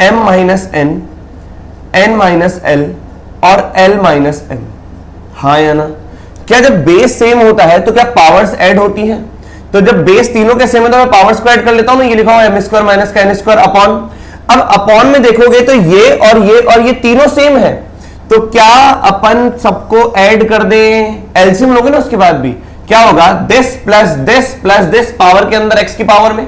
M minus N, N minus L और एल माइनस एम। हाँ या ना। क्या जब बेस सेम होता है तो क्या पावर्स ऐड होती है? तो जब बेस तीनों के सेम है तो मैं पावर्स को ऐड कर लेता हूं ना, ये लिखा हुआ एम स्क्वायर माइनस का एन स्क्वायर अपॉन। अब अपॉन में देखोगे तो ये तीनों सेम है, तो क्या अपन सबको ऐड कर दें, एलसीएम लोगे ना उसके बाद भी क्या होगा, this plus this plus this power के अंदर एक्स की पावर में,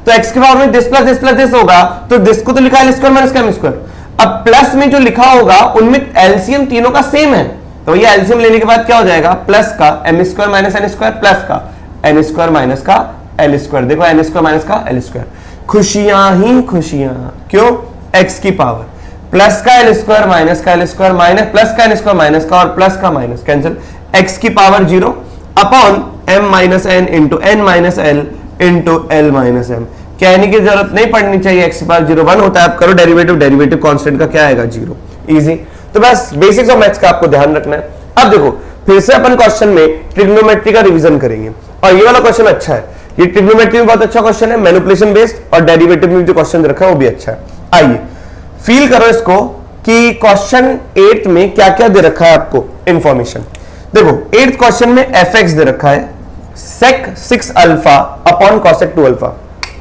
तो एक्स की पावर में this plus this plus this होगा, तो दिस को तो लिखा है स्क्वायर माइनस का एम स्क्वायर। अब प्लस में जो लिखा होगा उनमें एलसीएम तीनों का सेम है, तो ये एलसीएम लेने के बाद क्या हो जाएगा, प्लस का M square minus N square plus का एन स्क्वायर माइनस का एल स्क्वायर। देखो एन स्क्वायर माइनस का एल स्क्वायर, खुशियां ही खुशियां। क्यों, एक्स की पावर प्लस का एल स्क्वायर माइनस का एल स्क्वायर माइनस प्लस का एन स्क्वायर माइनस का और प्लस का माइनस कैंसिल, एक्स की power 0 upon M minus N into N minus L into L minus M. कहने की जरूरत नहीं पड़नी चाहिए, एक्स की पावर 0 1 होता है, आप करो डेरिवेटिव, डेरिवेटिव कांस्टेंट का क्या आएगा 0, इजी। तो बस बेसिक्स ऑफ मैथ्स का आपको ध्यान रखना है। अब देखो फिर से अपन क्वेश्चन में ट्रिग्नोमेट्री का रिवीजन करेंगे, और ये वाला क्वेश्चन अच्छा है, ये ट्रिग्नोमेट्री में बहुत अच्छा क्वेश्चन है, मैनिपुलेशन बेस्ड, और डेरिवेटिव में जो क्वेश्चन रखा है वो भी अच्छा है। आइए फील करो इसको कि क्वेश्चन 8 में क्या क्या दे रखा है आपको इंफॉर्मेशन। देखो 8th क्वेश्चन में एफ एक्स दे रखा है सेक 6 अल्फा अपॉन कॉसेक 2 अल्फा।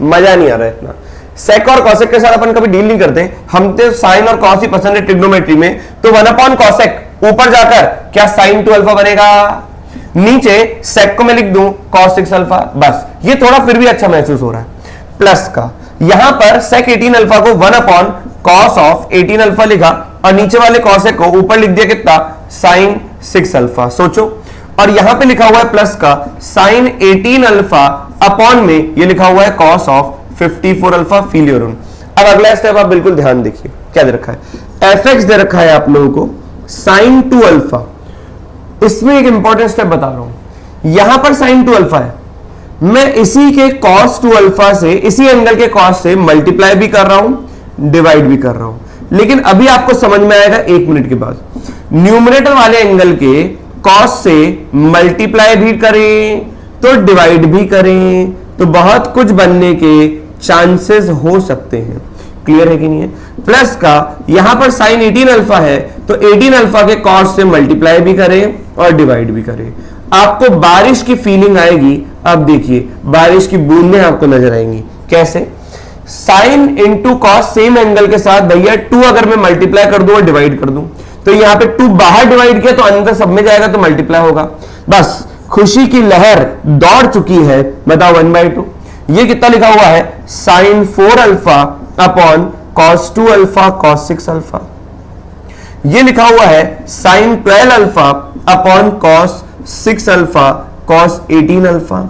मजा नहीं आ रहा है इतना, सेक और कॉसेक के साथ अपन कभी डील नहीं करते, हम तो साइन और कॉस ही पसंद है ट्रिग्नोमेट्री में। तो 1 अपॉन कॉसेक, ऊपर जाकर क्या साइन 2 अल्फा बनेगा, नीचे सेक को मैं लिख दूं कॉस 6 अल्फा, बस ये थोड़ा फिर भी अच्छा महसूस हो रहा है। प्लस का यहां पर सेक 18 अल्फा को 1 अपॉन कॉस ऑफ 18 अल्फा लिखा, और नीचे वाले कॉसेक को ऊपर लिख दिया कितना, साइन 6 अल्फा। सोचो, और यहां पे लिखा हुआ है प्लस का साइन 18 अल्फा अपॉन में ये लिखा हुआ है cos of 54 alpha. Feel your own. अब अगला स्टेप आप बिल्कुल ध्यान देखिए, क्या दे रखा है, एफ एक्स दे रखा है आप लोगों को साइन 2 अल्फा। इसमें एक इंपॉर्टेंट स्टेप बता रहा हूं, यहां पर साइन 2 अल्फा है, मैं इसी के कॉस 2 अल्फा से, इसी एंगल के कॉस से मल्टीप्लाई भी कर रहा हूं, डिवाइड भी कर रहा हूं। लेकिन अभी आपको समझ में आएगा 1 मिनट के बाद, न्यूमरेटर वाले एंगल के कॉस से मल्टीप्लाई भी करें तो डिवाइड भी करें तो बहुत कुछ बनने के चांसेस हो सकते हैं। क्लियर है कि नहीं है? प्लस का यहां पर साइन 18 अल्फा है, तो 18 अल्फा के कॉस से मल्टीप्लाई भी करें और डिवाइड भी करें। आपको बारिश की फीलिंग आएगी। अब देखिए बारिश की बूंदें आपको नजर आएंगी। कैसे? Sine into cos same angle के साथ, भैया 2 अगर मैं मल्टीप्लाई कर दूं और डिवाइड कर दूं, तो यहां पे 2 बाहर डिवाइड किया तो अंदर सब में जाएगा तो मल्टीप्लाई होगा। बस खुशी की लहर दौड़ चुकी है। बताओ 1/2 ये कितना लिखा हुआ है, sine 4 alpha upon cos 2 alpha cos 6 alpha. ये लिखा हुआ है sine 12 alpha upon cos 6 alpha cos 18 alpha.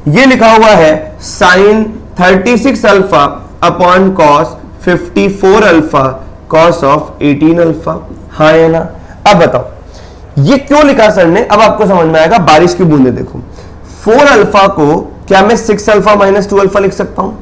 ये लिखा हुआ है sine 36 alpha upon cos 54 alpha cos of 18 alpha. हाँ या ना? अब बताओ ये क्यों लिखा सर ने, अब आपको समझ में आएगा। बारिश की बूंदे देखो, 4 अल्फा को क्या मैं 6 अल्फा माइनस 2 अल्फा लिख सकता हूं?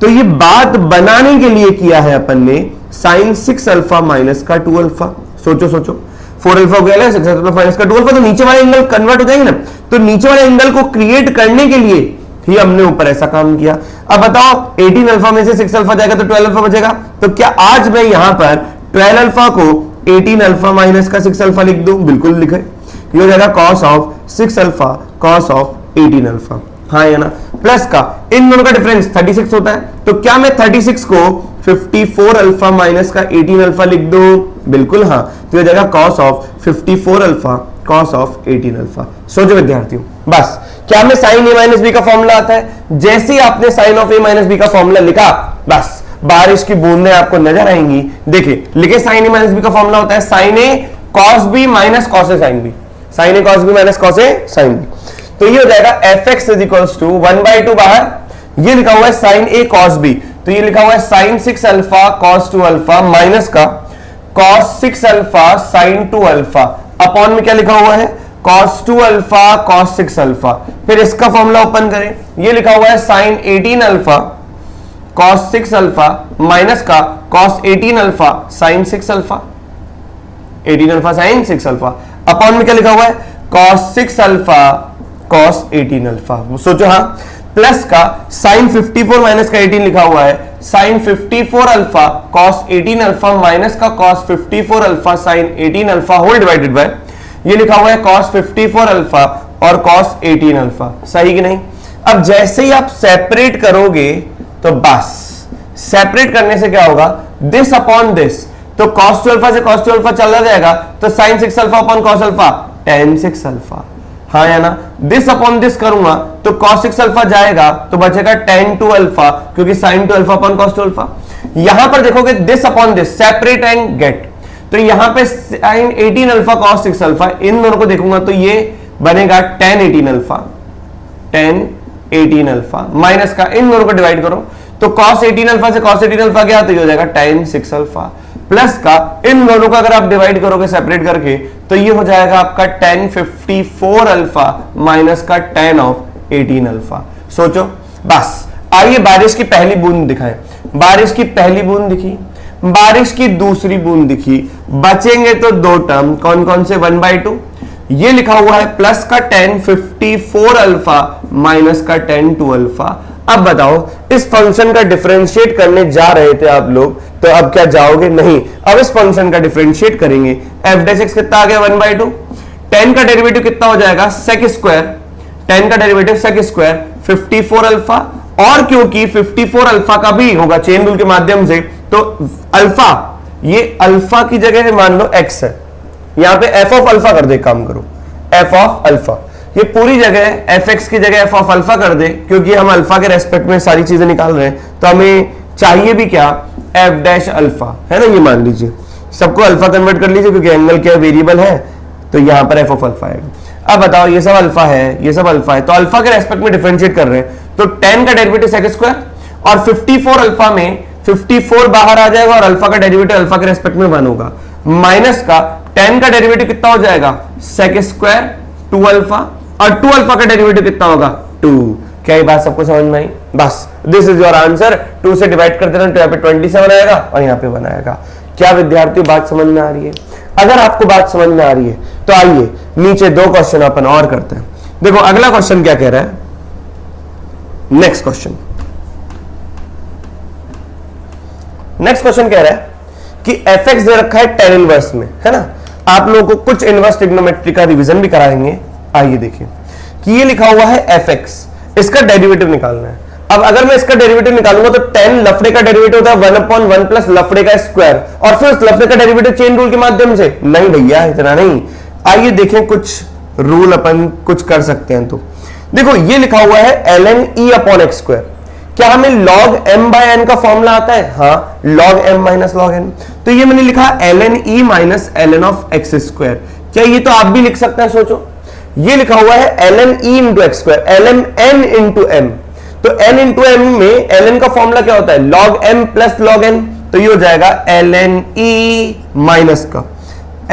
तो ये बात बनाने के लिए किया है अपन ने साइन 6 अल्फा माइनस का 2 अल्फा। सोचो सोचो, 4 अल्फा हो गया 6 अल्फा माइनस का 2 अल्फा, तो नीचे वाले एंगल कन्वर्ट हो जाएंगे ना, तो नीचे वाले एंगल को क्रिएट करने के लिए ही हमने ऊपर ऐसा काम किया। अब बताओ 18 अल्फा में से 6 अल्फा जाएगा तो 12 अल्फा बचेगा, तो क्या आज मैं यहां पर 12 अल्फा को 18 अल्फा माइनस का 6 अल्फा लिख दूं? बिल्कुल लिखे, ये हो जाएगा cos of 6 alpha cos of 18 alpha. हाँ या ना, प्लस का इन दोनों का डिफरेंस 36 होता है, तो क्या मैं 36 को 54 अल्फा माइनस का 18 अल्फा लिख दूं? बिल्कुल हाँ, तो ये जाएगा cos of 54 alpha cos of 18 alpha. सोचो विद्यार्थियों, बस क्या में साइन ए माइनस बी का फॉर्मूला आता है, जैसे ही आपने sine of A minus B का फॉर्मूला लिखा, बस बारिश की बूंदें आपको नजर आएंगी। देखिए लिखे, साइन ए माइनस बी का फॉर्मूला होता है sine A cos B minus cos A sine B, sine A cos B minus cos A sine B. तो ये हो जाएगा F x is equals to 1/2 बाहर, ये लिखा हुआ है साइन ए कॉस बी, तो ये लिखा हुआ है sine 6 alpha cos 2 alpha minus का cos 6 alpha sine 2 alpha, upon में क्या लिखा हुआ है cos 2 अल्फा cos 6 अल्फा। फिर इसका फॉर्मूला ओपन करें, ये लिखा हुआ है sin 18 alpha cos 6 alpha minus का cos 18 alpha sin 6 alpha, 18 alpha sin 6 alpha, upon में क्या लिखा हुआ है cos 6 अल्फा cos 18 अल्फा। सोचो हाँ, प्लस का sin 54 माइनस का 18 लिखा हुआ है sin 54 alpha cos 18 alpha minus का cos 54 alpha sin 18 alpha whole divided by, ये लिखा हुआ है cos 54 अल्फा और cos 18 अल्फा, सही कि नहीं। अब जैसे ही आप सेपरेट करोगे तो बस सेपरेट करने से क्या होगा, दिस अपॉन दिस, तो cos 2 अल्फा से cos 2 अल्फा चला जाएगा, तो sin 6 alpha upon cos alpha tan 6 alpha, हाँ या ना। दिस अपॉन दिस करूंगा तो cos 6 अल्फा जाएगा, तो बचेगा tan 2 अल्फा, क्योंकि sin 2 alpha upon cos 2 alpha. यहां पर देखोगे this upon this, separate and get, तो यहां पे sin 18 अल्फा cos 6 अल्फा, इन दोनों को देखूंगा तो ये बनेगा tan 18 alpha, tan 18 alpha minus का इन दोनों को डिवाइड करो, तो cos 18 अल्फा से cos 18 अल्फा क्या, तो ये हो जाएगा tan 6 अल्फा, प्लस का इन दोनों को अगर आप डिवाइड करोगे सेपरेट करके, तो ये हो जाएगा आपका tan 54 अल्फा माइनस का tan ऑफ 18 अल्फा। सोचो बस। आइए बारिश की पहली बूंद दिखाएं, बारिश की पहली बूंद दिखी, बारिश की दूसरी बूंद दिखी, बचेंगे तो दो टर्म, कौन कौन से, 1/2, ये लिखा हुआ है प्लस का tan 54 अल्फा माइनस का tan 2 अल्फा। अब बताओ, इस फंक्शन का डिफरेंशिएट करने जा रहे थे आप लोग, तो अब क्या जाओगे, नहीं, अब इस फंक्शन का डिफरेंशिएट करेंगे। एफ डैश एक्स कितना आ गया, 1/2, tan का डेरिवेटिव कितना हो जाएगा, सेक स्क्वायर, tan का डेरिवेटिव सेक स्क्वायर 54 अल्फा, और क्योंकि 54 अल्फा का भी होगा चेन रूल के माध्यम से, तो अल्फा, ये अल्फा की जगह मान लो एक्स है, यहां पे एफ ऑफ अल्फा कर दे, काम करो एफ ऑफ अल्फा, ये पूरी जगह एफ एक्स की जगह एफ ऑफ अल्फा कर दे, क्योंकि हम अल्फा के रेस्पेक्ट में सारी चीजें निकाल रहे हैं, तो हमें चाहिए भी क्या, एफ डैश अल्फा, है ना, ये मान लीजिए, सबको अल्फा कन्वर्ट कर लीजिए, क्योंकि एंगल क्या वेरिएबल है, तो यहां पर एफ ऑफ अल्फा आएगा। अब बताओ, ये सब अल्फा है, ये सब अल्फा है, तो अल्फा के रेस्पेक्ट में डिफरेंशिएट कर रहे हैं, तो tan का डेरिवेटिव सेक स्क्वायर, और 54 अल्फा में 54 बाहर आ जाएगा, और अल्फा का डेरिवेटिव अल्फा के रेस्पेक्ट में 1 होगा, माइनस का tan का डेरिवेटिव कितना हो जाएगा, सेक स्क्वायर 2 अल्फा, और 2 अल्फा का डेरिवेटिव कितना होगा, 2। क्या ये बात सबको समझ में आई, बस दिस इज योर आंसर। 2 से डिवाइड कर देना, तो यहाँ पे 27 आएगा और यहाँ पे 1 आएगा। क्या विद्यार्थियों बात समझ में आ रही है? अगर आपको बात समझ में आ रही है तो आइए नीचे 2 क्वेश्चन अपन और करते हैं। देखो अगला क्वेश्चन क्या कह रहा है, नेक्स्ट क्वेश्चन कह रहा है कि एफ एक्स दे रखा है tan इनवर्स में, है ना। आप लोगों को कुछ इनवर्स ट्रिग्नोमेट्री का रिवीजन भी कराएंगे। आइए देखिए कि ये लिखा हुआ है एफ एक्स, इसका डेरिवेटिव निकालना है। अब अगर मैं इसका डेरिवेटिव निकालूंगा तो tan लफड़े का डेरिवेटिव होता है 1/1 प्लस लफड़े का स्क्वायर, और फिर उस लफड़े का डेरिवेटिव चेन रूल के माध्यम से, नहीं भैया इतना नहीं। आइए देखें कुछ रूल अपन कुछ कर सकते हैं। तो देखो ये लिखा हुआ है ln e upon x square, क्या हमें log m बाय n का फॉर्मूला आता है, हाँ log m minus log n, तो ये मैंने लिखा ln e minus ln of X square. क्या ये तो आप भी लिख सकते हैं, सोचो ये लिखा हुआ है ln e into x square, ln n into m, तो n इंटू m में ln का फॉर्मूला क्या होता है, log m plus log n, तो ये हो जाएगा ln e माइनस का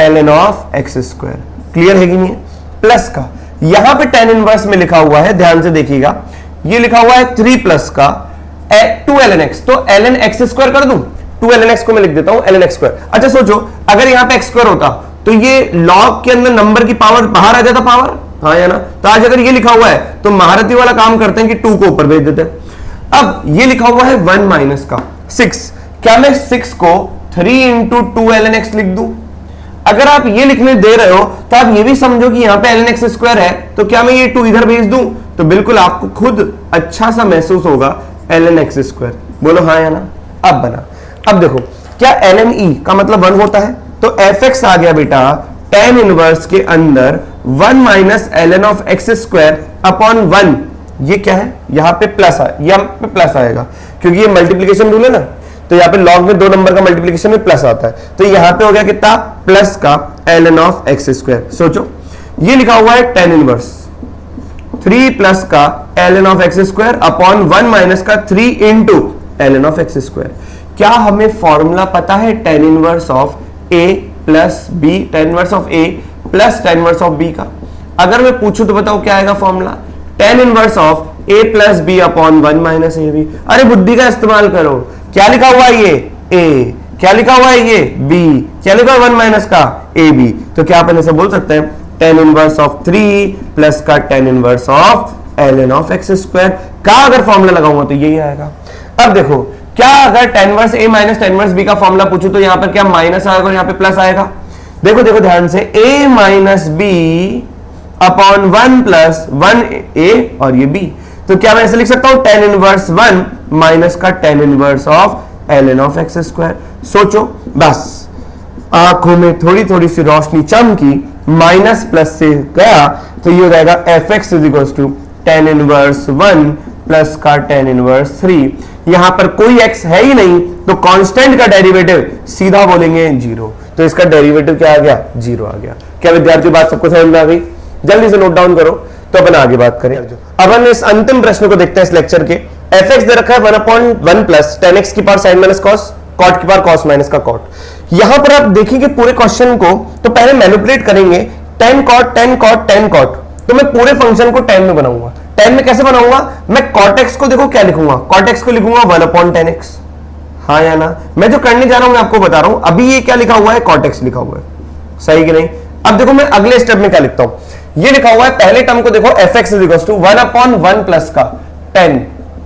ln of X square. Clear है कि नहीं, प्लस का यहां पे tan इनवर्स में लिखा हुआ है, ध्यान से देखिएगा, ये लिखा हुआ है 3 प्लस का 2 ln x, तो ln x स्क्वायर कर दूं, 2 ln x को मैं लिख देता हूं ln x स्क्वायर। अच्छा सोचो अगर यहां पे x स्क्वायर होता तो ये log के अंदर नंबर की पावर बाहर आ जाता पावर, हाँ या ना। तो आज अगर ये लिखा हुआ है तो महारथी वाला काम करते हैं कि 2 को ऊपर भेज देते हैं। अब ये लिखा हुआ है 1 माइनस का 6, क्या मैं 6 को 3 इंटू 2 ln x लिख दूं? अगर आप ये लिखने दे रहे हो तो आप ये भी समझो कि यहां पे ln x स्क्वायर है, तो क्या मैं ये 2 इधर भेज दूं, तो तो बिल्कुल आपको खुद अच्छा सा महसूस होगा ln एक्स स्क्वायर। बोलो हाँ या ना। अब बना। अब देखो क्या ln e का मतलब 1 होता है, तो fx आ गया बेटा tan इनवर्स के अंदर 1 minus ln of X square upon 1। ये क्या है, यहां पे प्लस आएगा क्योंकि ये मल्टीप्लीकेशन रूल है ना, तो यहाँ पे लॉग में 2 नंबर का मल्टीप्लीकेशन में प्लस आता है, तो यहाँ पे हो गया कितना प्लस का ln ऑफ एक्स स्क्वायर। सोचो ये लिखा हुआ है tan इनवर्स 3 प्लस का ln of X square upon 1 minus का 3 into ln of X square. क्या हमें फॉर्मूला पता है tan inverse of a plus b, tan inverse of a plus tan inverse of b का? अगर मैं पूछूं तो बताओ क्या आएगा formula, tan inverse of a plus B upon 1 minus A B. अरे बुद्धि का इस्तेमाल करो, क्या लिखा हुआ है ये a, क्या लिखा हुआ है ये b, क्या लिखा हुआ 1 माइनस का ए बी, तो क्या अपन ऐसे बोल सकते हैं tan इनवर्स ऑफ 3 प्लस का tan inverse of ln of X square का अगर फॉर्मूला लगाऊंगा तो यही आएगा। अब देखो क्या अगर tan inverse a minus tan inverse b का फॉर्मूला पूछूं तो यहां पर क्या माइनस आएगा और यहां पे प्लस आएगा। देखो देखो ध्यान से, a minus b upon 1 plus 1a और ये b, तो क्या मैं ऐसे लिख सकता हूं tan इनवर्स 1 माइनस का tan inverse of ln of X square. सोचो बस आंखों में थोड़ी थोड़ी सी रोशनी चमकी, माइनस प्लस से गया तो ये हो जाएगा F x is equal to tan inverse 1 plus का tan इनवर्स 3। यहां पर कोई x है ही नहीं तो कांस्टेंट का डेरिवेटिव सीधा बोलेंगे 0, तो इसका डेरिवेटिव क्या आ गया 0 आ गया। क्या विद्यार्थियों बात सबको समझ में आ गई? जल्दी से नोट डाउन करो तो अपन आगे बात करें। अब हम इस अंतिम प्रश्न को देखते हैं इस लेक्चर के। एफ एक्स दे रखा है 1/1 प्लस tan x की power sine minus cos, cot की पावर कॉस माइनस का कॉट। यहां पर आप देखेंगे पूरे क्वेश्चन को तो पहले मैनिपुलेट करेंगे tan cot tan cot tan cot, तो मैं पूरे फंक्शन को tan में बनाऊंगा। tan में कैसे बनाऊंगा, मैं cot x को देखो क्या लिखूंगा, cot x को लिखूंगा 1/tan x। हाँ या ना? मैं जो करने जा रहा हूं मैं आपको बता रहा हूं, अभी ये क्या लिखा हुआ है cot x लिखा हुआ है, सही कि नहीं? अब देखो मैं अगले स्टेप में क्या लिखता हूं, ये लिखा हुआ है पहले टर्म को देखो F x is equal to 1/1 plus का tan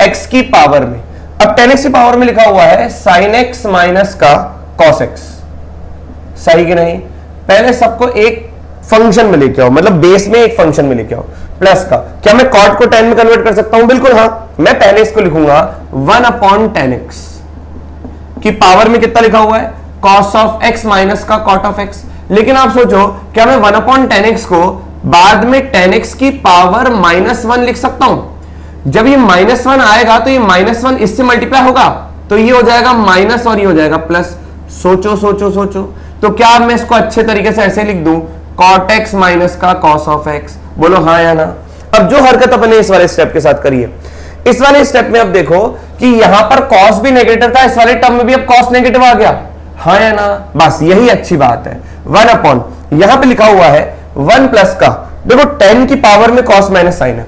x की पावर में। अब tan x की पावर में लिखा हुआ है sin x माइनस का cos x, सही कि नहीं? पहले सबको एक फंक्शन में लेके आओ, मतलब बेस में एक फंक्शन में लेके आओ प्लस का। क्या मैं cot को tan में कन्वर्ट कर सकता हूं? बिल्कुल हाँ। मैं पहले इसको लिखूंगा 1/tan x की पावर में कितना लिखा हुआ है cos ऑफ x माइनस का cot ऑफ x। लेकिन आप सोचो क्या मैं 1/tan x को बाद में tan x की पावर -1 लिख सकता हूं? जब ये -1 आएगा तो ये -1 इससे मल्टीप्लाई होगा तो ये हो जाएगा माइनस और ये हो जाएगा प्लस। सोचो सोचो सोचो, तो क्या मैं इसको अच्छे तरीके से ऐसे लिख दूं cot x माइनस का cos ऑफ x? बोलो हाँ या ना। अब जो हरकत अपने इस वाले स्टेप के साथ करिए, इस वाले स्टेप में अब देखो कि यहां पर cos भी नेगेटिव था, इस वाले टर्म में भी अब cos नेगेटिव आ गया, हाँ या ना? बस यही अच्छी बात है। 1/, यहां पे लिखा हुआ है 1 प्लस का, देखो tan की पावर में cos माइनस साइन है,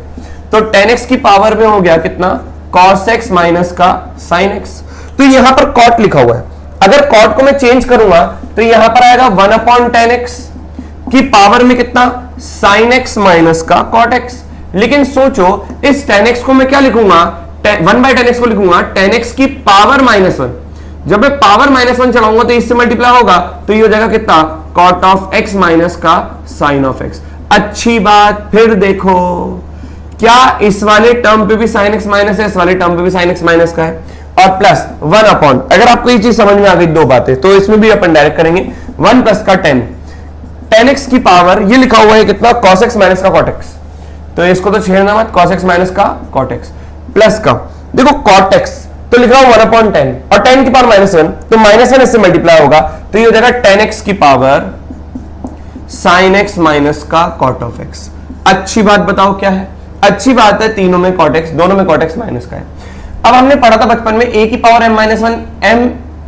तो tan x की पावर में हो गया कितना cos x माइनस का sin x। तो यहां पर cot लिखा हुआ है, अगर cot को मैं चेंज करूंगा तो यहां पर आएगा 1/tan x की पावर में कितना sin x माइनस का cot x। लेकिन सोचो इस tan x को मैं क्या लिखूंगा, 1/tan x को लिखूंगा tan x की पावर -1। जब मैं पावर -1 चढ़ाऊंगा तो इससे मल्टीप्लाई होगा तो ये हो जाएगा कितना cot ऑफ x माइनस का sin ऑफ x। अच्छी बात, फिर देखो क्या इस वाले टर्म पे भी sin x माइनस है, इस वाले टर्म पे भी sin x माइनस का है, और प्लस 1/, अगर आपको ये चीज समझ में आ गई दो बातें तो इसमें भी अपन डायरेक्ट करेंगे 1 प्लस का tan x की पावर ये लिखा हुआ है कितना cos x माइनस का cot x, तो इसको तो छेड़ना मत, cos x माइनस का cot x प्लस का देखो cot x तो लिखा हुआ 1/tan और tan की पावर -1 तो -1 इससे मल्टीप्लाई होगा तो ये हो जाएगा tan x की पावर sin x माइनस का cot ऑफ x। अच्छी बात बताओ क्या है? अच्छी बात है, तीनों में cot x, दोनों में cot x माइनस का है। अब हमने पढ़ा था बचपन में a की पावर m-1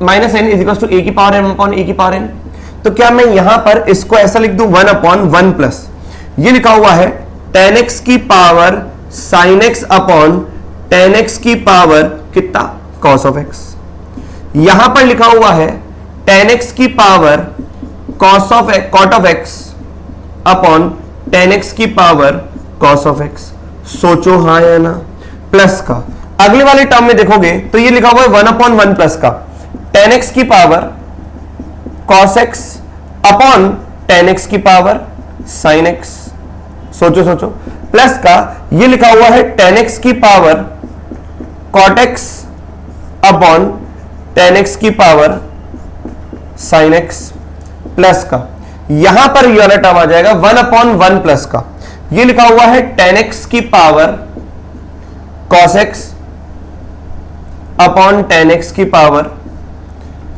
m-n is equal to a की पावर m अपॉन a की पावर n, तो क्या मैं यहां पर इसको ऐसा लिख दूं 1/1 प्लस ये लिखा हुआ है tan x की power sin x upon tan x की पावर कितना cos ऑफ x। यहां पर लिखा हुआ है tan x की power cos of cot of x upon tan x की पावर cos ऑफ x। सोचो हाँ या ना? प्लस का अगले वाले टर्म में देखोगे तो ये लिखा हुआ है 1/1 प्लस का tan x की power cos x upon tan x की पावर sin x। सोचो सोचो, प्लस का ये लिखा हुआ है tan x की power cot x upon tan x की पावर sin x प्लस का यहां पर ये वाला टर्म आ जाएगा 1/1 प्लस का ये लिखा हुआ है tan x की power cos x upon tan x की पावर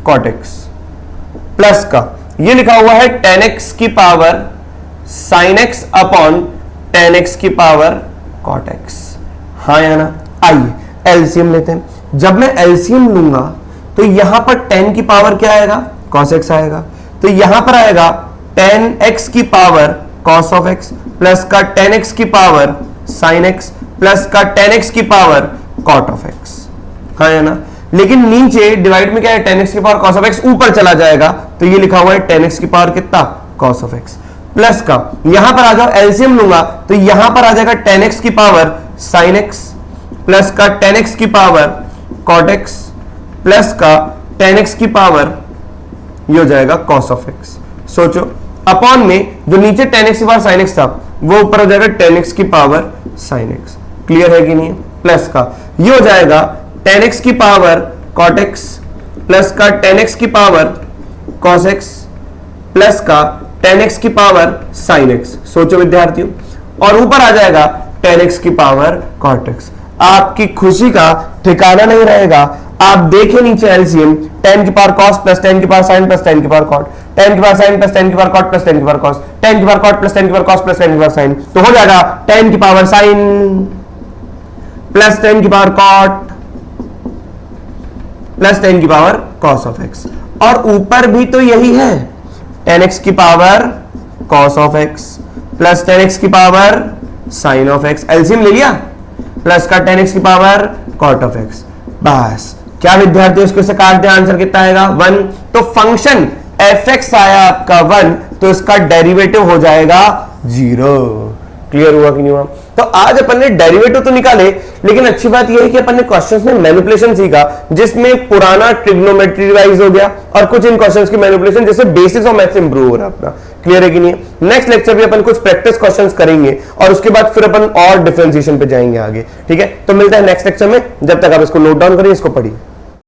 cot x प्लस का ये लिखा हुआ है tan x की power sin x upon tan x की पावर cot x। हाँ या ना? आइए एलसीएम लेते हैं। जब मैं एलसीएम लूंगा तो यहां पर tan की पावर क्या आएगा? cos x आएगा। तो यहां पर आएगा tan x की power cos of x plus का tan x की पावर sin x प्लस का tan x की पावर cot of x। हाँ या ना? लेकिन नीचे डिवाइड में क्या है? tan x की पावर cos of x ऊपर चला जाएगा तो ये लिखा हुआ है tan x की पावर कितना? cos of x प्लस का यहां पर आ जाओ एलसीएम लूंगा तो यहां पर आ जाएगा tan x की पावर sin x प्लस का tan x की पावर cot x प्लस का tan x की पावर ये हो जाएगा cos of x। सोचो अपॉन में जो नीचे tan x की पावर sin x था वो ऊपर हो जाएगा tan x की पावर sin x। क्लियर है कि नहीं? प्लस का ये हो जाएगा tan x की पावर cot x प्लस का tan x की पावर cos x प्लस का tan x की पावर sin x। सोचो विद्यार्थियों और ऊपर आ जाएगा tan x की पावर cot x। आपकी खुशी का ठिकाना नहीं रहेगा। आप देखें नीचे एलसीएम tan की पावर cos प्लस tan की पावर sin प्लस tan की पावर cot, tan की पावर sin प्लस tan की पावर cot प्लस tan की पावर cos, tan की पावर cot प्लस tan की पावर cos प्लस tan की power sin तो हो जाएगा tan की पावर sin प्लस tan की पावर cot प्लस tan की पावर cos of x। और ऊपर भी तो यही है tan x की power cos of x plus tan x की power sin of x। LCM ले लिया प्लस का tan x की पावर cot of x। बस क्या विद्यार्थी इसको से काट दे आंसर कितना आएगा? 1। तो फंक्शन fx आया आपका 1 तो इसका डेरिवेटिव हो जाएगा 0। क्लियर हुआ कि नहीं हुआ? तो आज अपन ने डेरिवेटिव तो निकाले लेकिन अच्छी बात यह है कि अपन ने क्वेश्चंस में मैनिपुलेशन सीखा जिसमें पुराना ट्रिग्नोमेट्री रिवाइज हो गया और कुछ इन क्वेश्चंस की मैनिपुलेशन जिससे बेसिक्स ऑफ मैथ्स इंप्रूव हो रहा है अपना। क्लियर है कि नहीं? नेक्स्ट लेक्चर भी अपन कुछ प्रैक्टिस क्वेश्चंस करेंगे और उसके बाद फिर अपन और डिफरेंशिएशन पे जाएंगे आगे। ठीक है, तो मिलता है नेक्स्ट लेक्चर में। जब तक आप इसको नोट डाउन करिए, इसको पढ़िए।